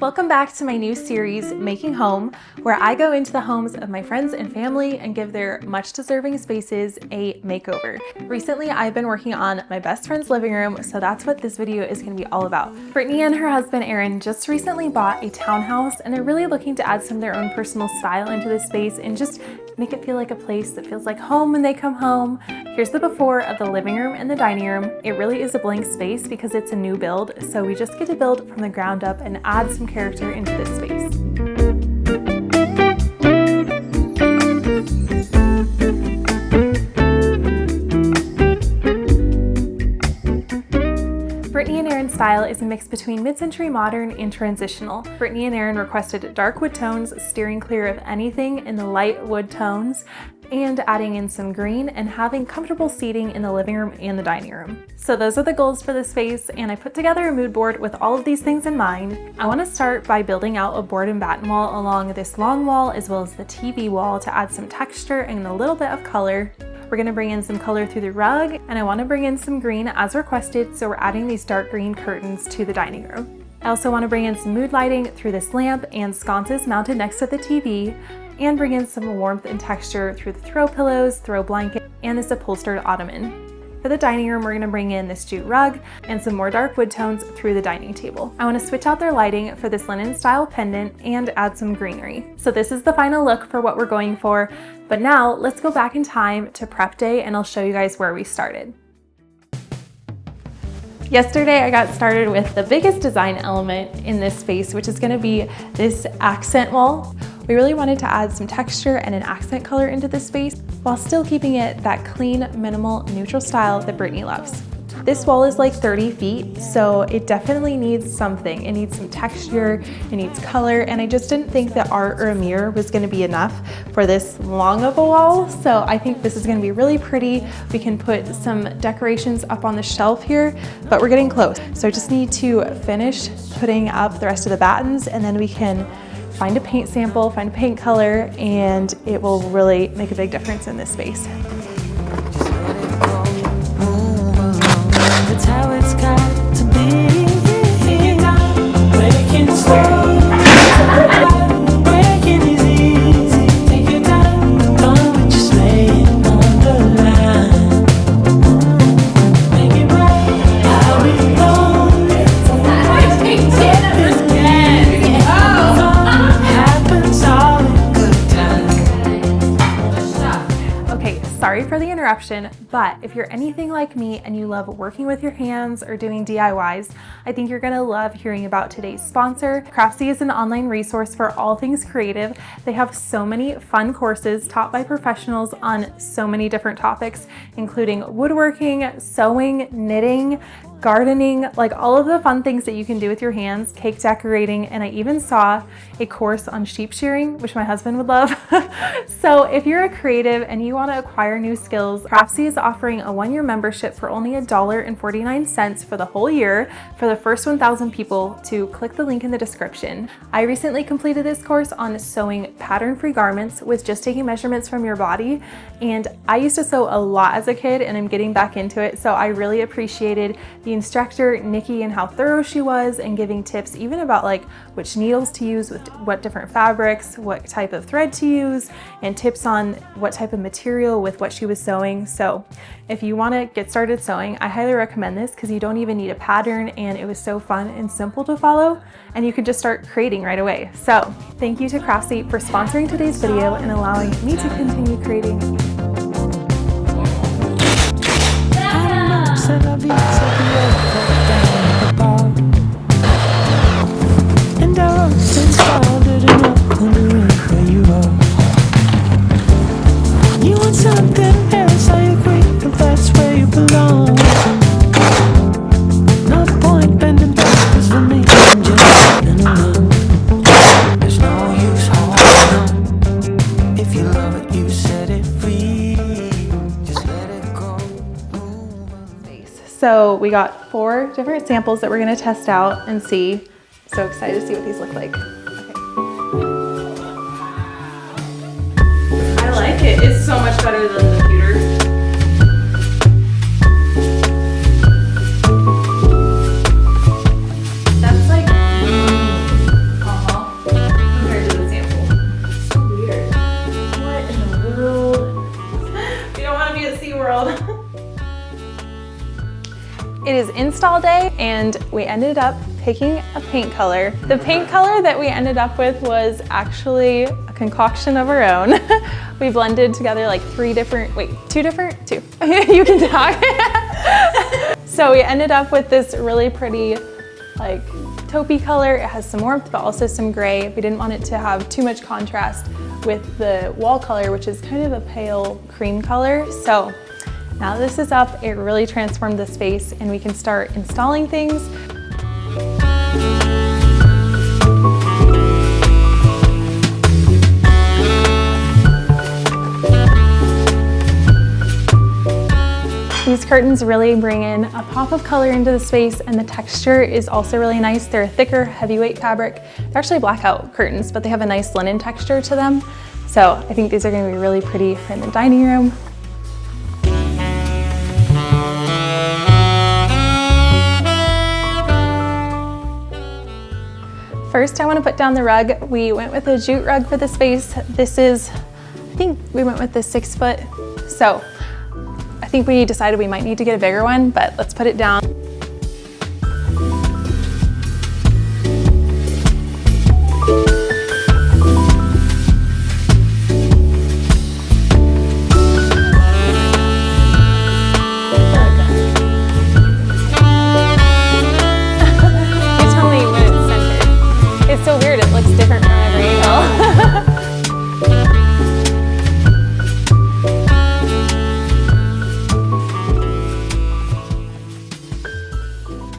Welcome back to my new series, Making Home, where I go into the homes of my friends and family and give their much deserving spaces a makeover. Recently, I've been working on my best friend's living room, so that's what this video is going to be all about. Brittany and her husband Aaron just recently bought a townhouse, and they're really looking to add some of their own personal style into this space and just make it feel like a place that feels like home when they come home. Here's the before of the living room and the dining room. It really is a blank space because it's a new build, so we just get to build from the ground up and add some character into this space. Brittany and Aaron's style is a mix between mid-century modern and transitional. Brittany and Aaron requested dark wood tones, steering clear of anything in the light wood tones, and adding in some green and having comfortable seating in the living room and the dining room. So those are the goals for this space, and I put together a mood board with all of these things in mind. I want to start by building out a board and batten wall along this long wall as well as the TV wall to add some texture and a little bit of color. We're going to bring in some color through the rug, and I want to bring in some green as requested, so we're adding these dark green curtains to the dining room. I also want to bring in some mood lighting through this lamp and sconces mounted next to the TV, and bring in some warmth and texture through the throw pillows, throw blanket, and this upholstered ottoman. For the dining room, we're going to bring in this jute rug and some more dark wood tones through the dining table. I want to switch out their lighting for this linen style pendant and add some greenery. So this is the final look for what we're going for, but now let's go back in time to prep day and I'll show you guys where we started. Yesterday, I got started with the biggest design element in this space, which is going to be this accent wall. We really wanted to add some texture and an accent color into this space while still keeping it that clean, minimal, neutral style that Brittany loves. This wall is like 30 feet, so it definitely needs something. It needs some texture, it needs color, and I just didn't think that art or a mirror was going to be enough for this long of a wall, so I think this is going to be really pretty. We can put some decorations up on the shelf here, but we're getting close. So I just need to finish putting up the rest of the battens, and then we can find a paint sample, find a paint color, and it will really make a big difference in this space. That's how it's got to be. Breaking slow, breaking is easy. Take your time, don't just lay it on the line. Make it right, how it goes. Happens all in good time. Okay, sorry for the interruption, but if you're anything like me and you love working with your hands or doing DIYs, I think you're gonna love hearing about today's sponsor. Craftsy is an online resource for all things creative. They have so many fun courses taught by professionals on so many different topics, including woodworking, sewing, knitting, gardening, like all of the fun things that you can do with your hands, cake decorating, and I even saw a course on sheep shearing, which my husband would love. So if you're a creative and you want to acquire new skills, Craftsy is offering a 1-year membership for only $1.49 for the whole year for the first 1,000 people to click the link in the description. I recently completed this course on sewing pattern-free garments with just taking measurements from your body, and I used to sew a lot as a kid and I'm getting back into it, so I really appreciated the instructor, Nikki, and how thorough she was and giving tips even about like which needles to use with what different fabrics, what type of thread to use, and tips on what type of material with what she was sewing. So if you want to get started sewing, I highly recommend this because you don't even need a pattern, and it was so fun and simple to follow, and you can just start creating right away. So thank you to Craftsy for sponsoring today's video and allowing me to continue creating. And our roads installed it enough wondering where you are. You want something else, I agree, but that's where you belong. No point bending backwards for me, I'm just running along. There's no use holding on. If you love it, you set it free. Just let it go. So we got 4 different samples that we're going to test out and see. So excited to see what these look like. Okay. I like it. It's so much better than the pewters. That's like install day and we ended up picking a paint color. The paint color that we ended up with was actually a concoction of our own. We blended together like two. You can talk. So we ended up with this really pretty like taupey color. It has some warmth, but also some gray. We didn't want it to have too much contrast with the wall color, which is kind of a pale cream color. So now this is up, it really transformed the space and we can start installing things. These curtains really bring in a pop of color into the space, and the texture is also really nice. They're a thicker, heavyweight fabric. They're actually blackout curtains, but they have a nice linen texture to them. So I think these are going to be really pretty in the dining room. First, I want to put down the rug. We went with a jute rug for the space. This is, I think we went with the 6 foot. So I think we decided we might need to get a bigger one, but let's put it down.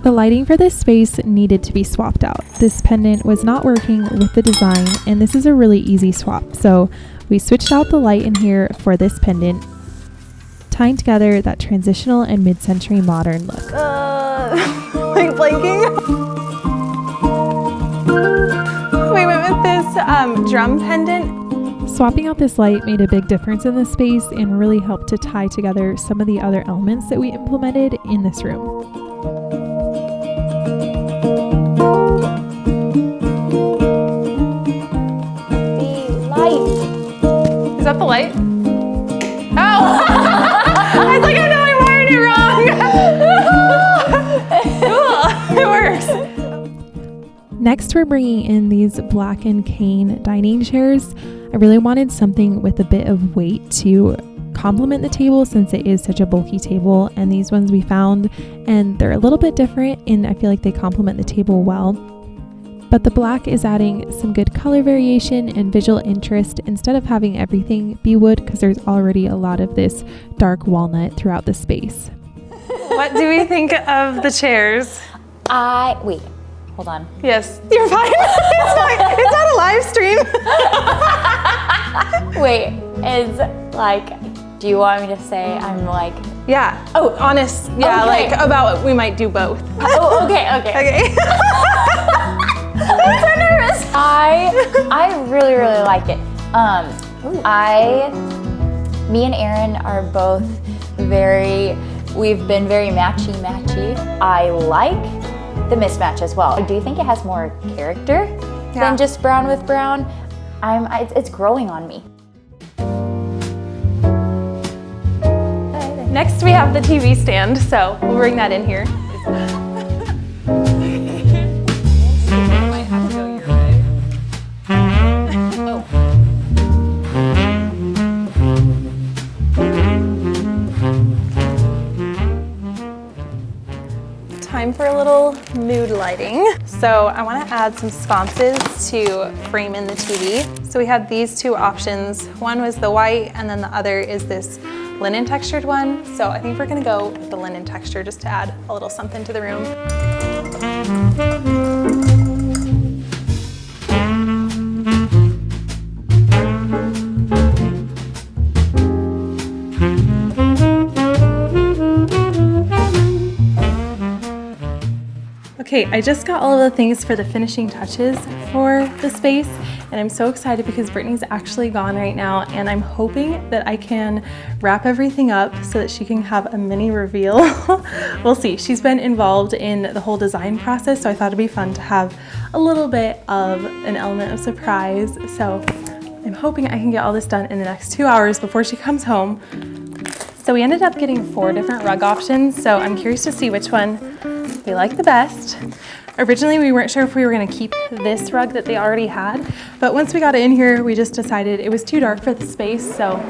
The lighting for this space needed to be swapped out. This pendant was not working with the design, and this is a really easy swap. So we switched out the light in here for this pendant, tying together that transitional and mid-century modern look. Like blinking. We went with this drum pendant. Swapping out this light made a big difference in the space and really helped to tie together some of the other elements that we implemented in this room. Is that the light? Oh! I was like, I know I'm wiring it wrong. Cool, it works. Next, we're bringing in these black and cane dining chairs. I really wanted something with a bit of weight to complement the table since it is such a bulky table, and these ones we found, and they're a little bit different and I feel like they complement the table well. But the black is adding some good color variation and visual interest instead of having everything be wood, because there's already a lot of this dark walnut throughout the space. What do we think of the chairs? Wait, hold on. Yes, you're fine. It's not a live stream. Wait, is like, do you want me to say I'm like... Yeah. Oh, honest. Yeah, okay. like about we might do both. Oh, okay. Okay. I'm so nervous. I really like it. Me and Erin are both we've been very matchy. I like the mismatch as well. I do think it has more character than just brown with brown. It's growing on me. Next we have the TV stand, so we'll bring that in here. Time for a little mood lighting. So I want to add some sconces to frame in the TV. So we had these two options. One was the white and then the other is this linen textured one. So I think we're going to go with the linen texture just to add a little something to the room. Okay, I just got all of the things for the finishing touches for the space, and I'm so excited because Brittany's actually gone right now, and I'm hoping that I can wrap everything up so that she can have a mini reveal. We'll see. She's been involved in the whole design process, so I thought it'd be fun to have a little bit of an element of surprise. So I'm hoping I can get all this done in the next 2 hours before she comes home. So we ended up getting 4 different rug options, so I'm curious to see which one we like the best. Originally, we weren't sure if we were gonna keep this rug that they already had, but once we got it in here, we just decided it was too dark for the space, so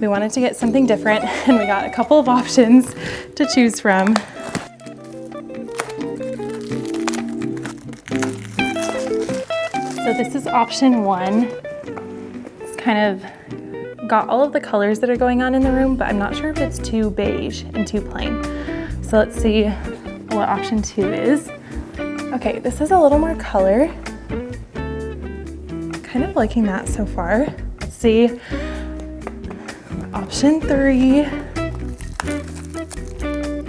we wanted to get something different, and we got a couple of options to choose from. So this is option 1. It's kind of got all of the colors that are going on in the room, but I'm not sure if it's too beige and too plain. So let's see what option 2 is. Okay, this is a little more color. Kind of liking that so far. Let's see. Option 3.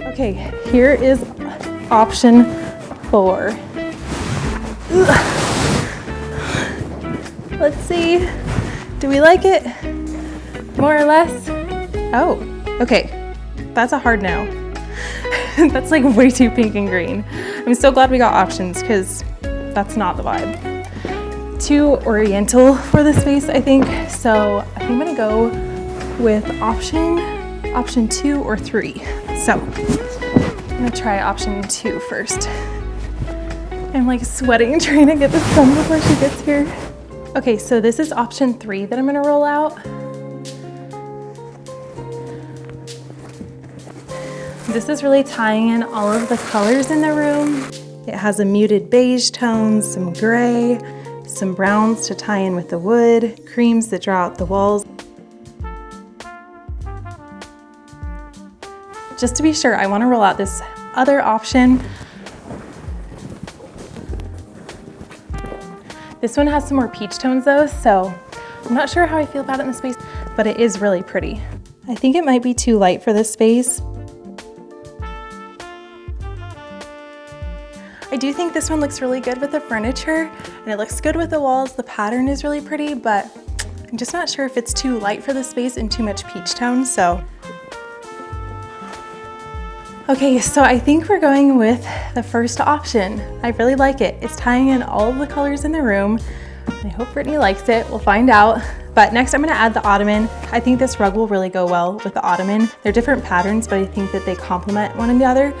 Okay, here is option 4. Ugh. Let's see. Do we like it? More or less? Oh, okay. That's a hard no. That's like way too pink and green. I'm so glad we got options because that's not the vibe. Too oriental for the space, I think. So I think I'm gonna go with option 2 or 3. So I'm gonna try option 2 first. I'm like sweating trying to get this done before she gets here. Okay, so this is option 3 that I'm gonna roll out. This is really tying in all of the colors in the room. It has a muted beige tones, some gray, some browns to tie in with the wood, creams that draw out the walls. Just to be sure, I want to roll out this other option. This one has some more peach tones though, so I'm not sure how I feel about it in the space, but it is really pretty. I think it might be too light for this space. I do think this one looks really good with the furniture and it looks good with the walls. The pattern is really pretty, but I'm just not sure if it's too light for the space and too much peach tone, so. Okay, so I think we're going with the first option. I really like it. It's tying in all of the colors in the room. I hope Brittany likes it. We'll find out. But next I'm gonna add the ottoman. I think this rug will really go well with the ottoman. They're different patterns, but I think that they complement one another.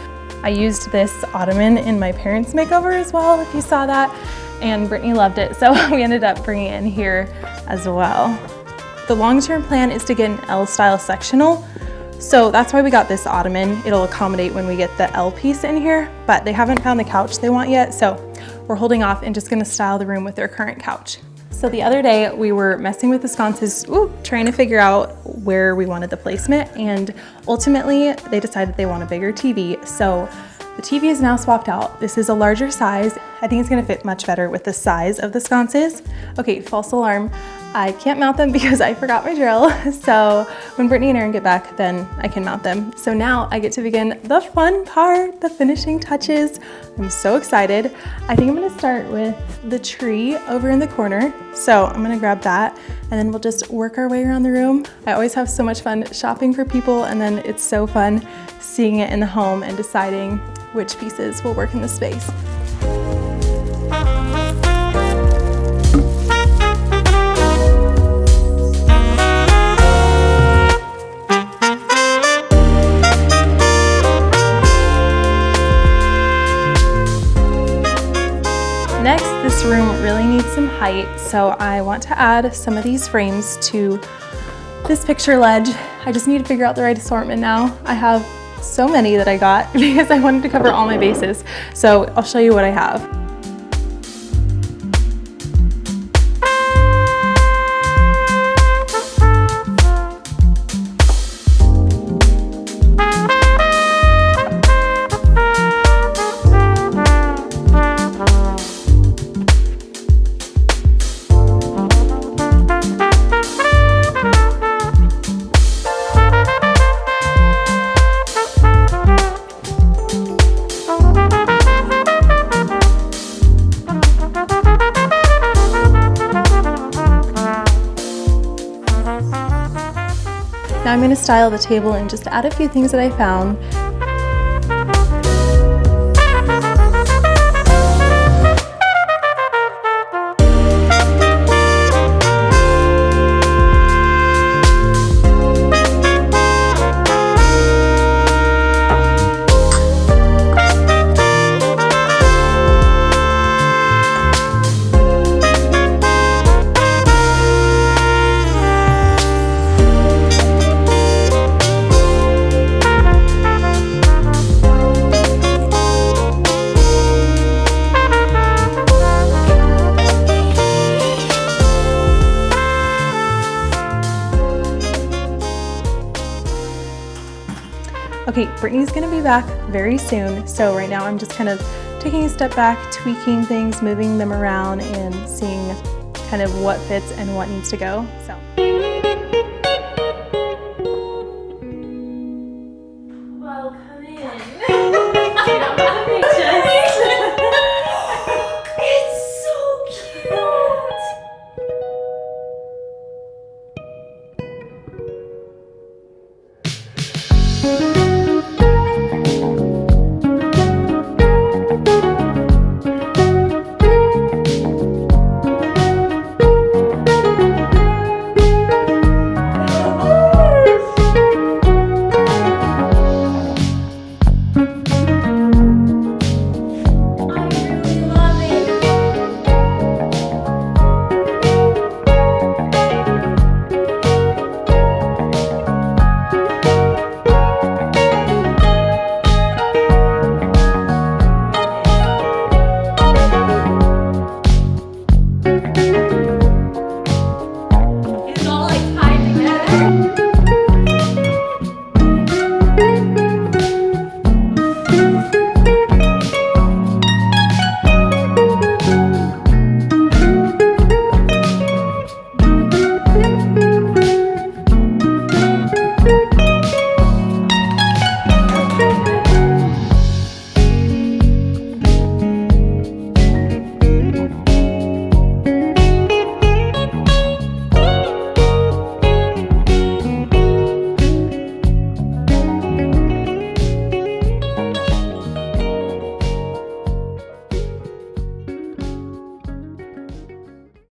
I used this ottoman in my parents' makeover as well, if you saw that, and Brittany loved it, so we ended up bringing it in here as well. The long-term plan is to get an L-style sectional, so that's why we got this ottoman. It'll accommodate when we get the L piece in here, but they haven't found the couch they want yet, so we're holding off and just gonna style the room with their current couch. So the other day we were messing with the sconces, trying to figure out where we wanted the placement, and ultimately they decided they want a bigger TV. So the TV is now swapped out. This is a larger size. I think it's gonna fit much better with the size of the sconces. Okay, false alarm. I can't mount them because I forgot my drill. So when Brittany and Aaron get back, then I can mount them. So now I get to begin the fun part, the finishing touches. I'm so excited. I think I'm gonna start with the tree over in the corner. So I'm gonna grab that and then we'll just work our way around the room. I always have so much fun shopping for people, and then it's so fun seeing it in the home and deciding which pieces will work in the space. Next, this room really needs some height, so I want to add some of these frames to this picture ledge. I just need to figure out the right assortment now. I have so many that I got because I wanted to cover all my bases. So I'll show you what I have. Now I'm going to style the table and just add a few things that I found. Okay, Brittany's gonna be back very soon. So right now I'm just kind of taking a step back, tweaking things, moving them around and seeing kind of what fits and what needs to go. So.